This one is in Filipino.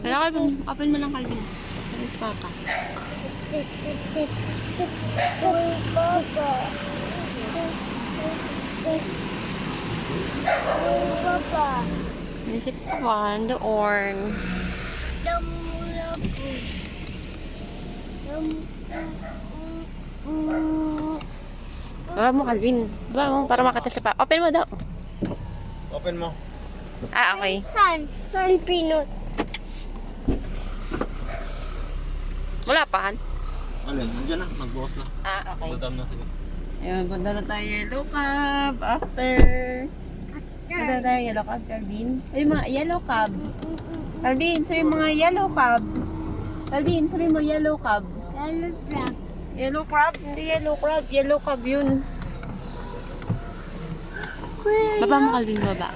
Kaya Calvin, open mo lang Calvin. Alis papa. Isip ko ba? Doon. Baba mo Calvin. Baba mo para makita sa papa. Open mo daw. Open mo. Ah, okay. Sun peanut. Wala pa, Han? Alin? Nandiyan na. Nagbukas na. Ah, okay. Butam na sila. Ayun, punta na tayo yellow cab. After. Punta na tayo yellow cab, Calvin. Ay, mga yellow cab. Calvin, sabi mga yellow cab. Calvin, sabi mo yellow cab. Yellow crab. Yellow crab? Hindi yellow crab. Yellow cab yun. Baba mo, Calvin, baba.